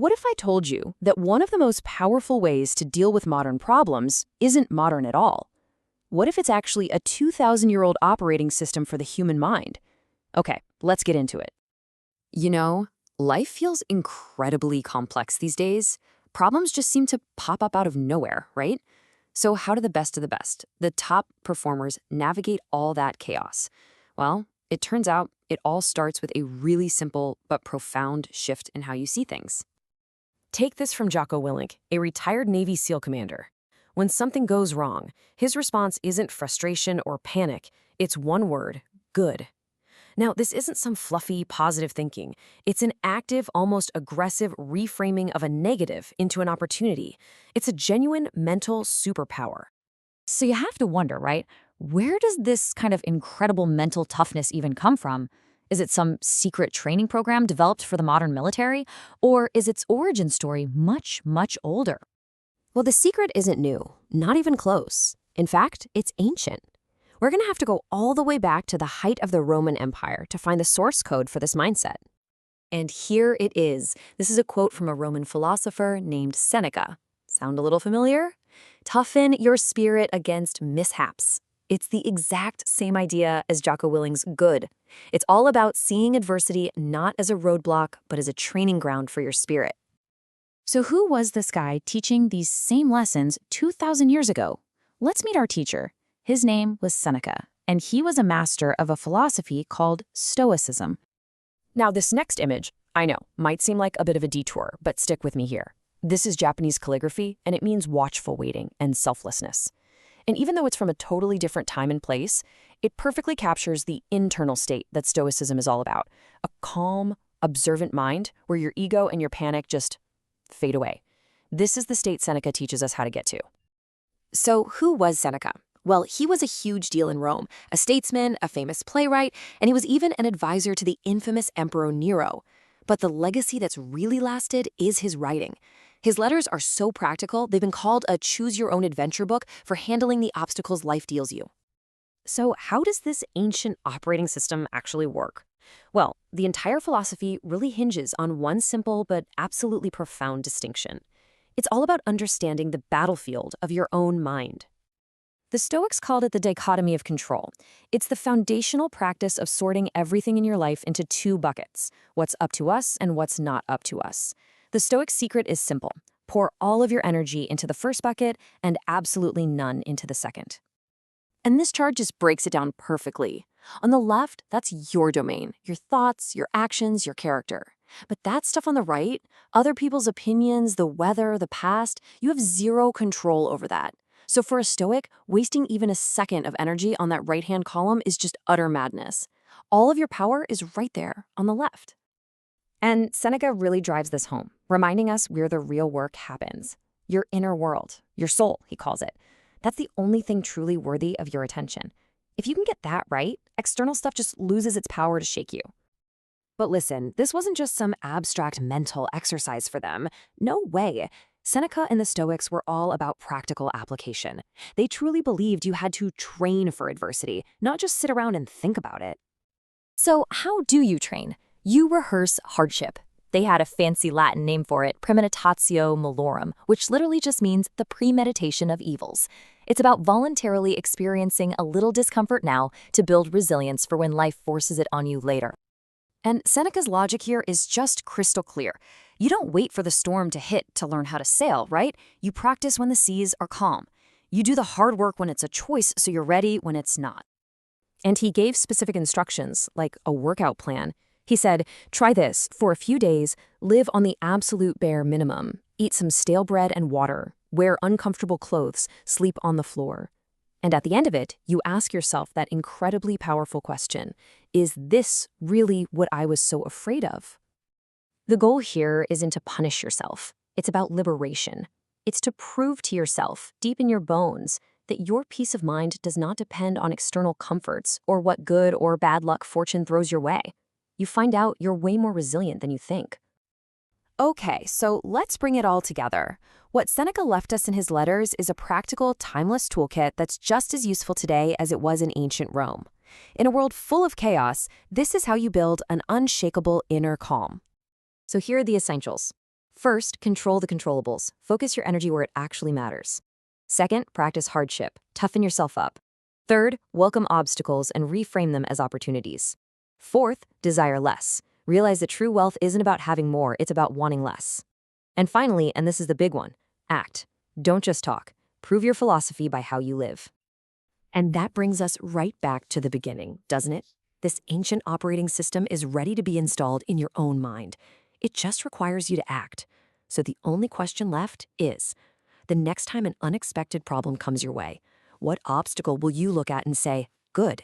What if I told you that one of the most powerful ways to deal with modern problems isn't modern at all? What if it's actually a 2,000-year-old operating system for the human mind? Okay, let's get into it. You know, life feels incredibly complex these days. Problems just seem to pop up out of nowhere, right? So how do the best of the best, the top performers, navigate all that chaos? Well, it turns out it all starts with a really simple but profound shift in how you see things. Take this from Jocko Willink, a retired Navy SEAL commander. When something goes wrong, his response isn't frustration or panic. It's one word: good. Now, this isn't some fluffy, positive thinking. It's an active, almost aggressive reframing of a negative into an opportunity. It's a genuine mental superpower. So you have to wonder, right? Where does this kind of incredible mental toughness even come from? Is it some secret training program developed for the modern military? Or is its origin story much, much older? Well, the secret isn't new, not even close. In fact, it's ancient. We're going to have to go all the way back to the height of the Roman Empire to find the source code for this mindset. And here it is. This is a quote from a Roman philosopher named Seneca. Sound a little familiar? Toughen your spirit against mishaps. It's the exact same idea as Jocko Willink's good. It's all about seeing adversity not as a roadblock, but as a training ground for your spirit. So who was this guy teaching these same lessons 2,000 years ago? Let's meet our teacher. His name was Seneca, and he was a master of a philosophy called Stoicism. Now, this next image, I know, might seem like a bit of a detour, but stick with me here. This is Japanese calligraphy, and it means watchful waiting and selflessness. And even though it's from a totally different time and place, it perfectly captures the internal state that Stoicism is all about. A calm, observant mind where your ego and your panic just fade away. This is the state Seneca teaches us how to get to. So who was Seneca? Well, he was a huge deal in Rome, a statesman, a famous playwright, and he was even an advisor to the infamous Emperor Nero. But the legacy that's really lasted is his writing. His letters are so practical, they've been called a choose-your-own-adventure book for handling the obstacles life deals you. So how does this ancient operating system actually work? Well, the entire philosophy really hinges on one simple but absolutely profound distinction. It's all about understanding the battlefield of your own mind. The Stoics called it the dichotomy of control. It's the foundational practice of sorting everything in your life into two buckets: what's up to us and what's not up to us. The Stoic secret is simple: pour all of your energy into the first bucket and absolutely none into the second. And this chart just breaks it down perfectly. On the left, that's your domain, your thoughts, your actions, your character. But that stuff on the right, other people's opinions, the weather, the past, you have zero control over that. So for a Stoic, wasting even a second of energy on that right-hand column is just utter madness. All of your power is right there on the left. And Seneca really drives this home, reminding us where the real work happens. Your inner world, your soul, he calls it. That's the only thing truly worthy of your attention. If you can get that right, external stuff just loses its power to shake you. But listen, this wasn't just some abstract mental exercise for them. No way. Seneca and the Stoics were all about practical application. They truly believed you had to train for adversity, not just sit around and think about it. So how do you train? You rehearse hardship. They had a fancy Latin name for it, premeditatio malorum, which literally just means the premeditation of evils. It's about voluntarily experiencing a little discomfort now to build resilience for when life forces it on you later. And Seneca's logic here is just crystal clear. You don't wait for the storm to hit to learn how to sail, right? You practice when the seas are calm. You do the hard work when it's a choice, so you're ready when it's not. And he gave specific instructions, like a workout plan. He said, try this for a few days, live on the absolute bare minimum, eat some stale bread and water, wear uncomfortable clothes, sleep on the floor. And at the end of it, you ask yourself that incredibly powerful question: is this really what I was so afraid of? The goal here isn't to punish yourself. It's about liberation. It's to prove to yourself, deep in your bones, that your peace of mind does not depend on external comforts or what good or bad luck fortune throws your way. You find out you're way more resilient than you think. Okay, so let's bring it all together. What Seneca left us in his letters is a practical, timeless toolkit that's just as useful today as it was in ancient Rome. In a world full of chaos, this is how you build an unshakable inner calm. So here are the essentials. First, control the controllables. Focus your energy where it actually matters. Second, practice hardship. Toughen yourself up. Third, welcome obstacles and reframe them as opportunities. Fourth, desire less. Realize that true wealth isn't about having more, it's about wanting less. And finally, and this is the big one, act. Don't just talk. Prove your philosophy by how you live. And that brings us right back to the beginning, doesn't it? This ancient operating system is ready to be installed in your own mind. It just requires you to act. So the only question left is, the next time an unexpected problem comes your way, what obstacle will you look at and say, good,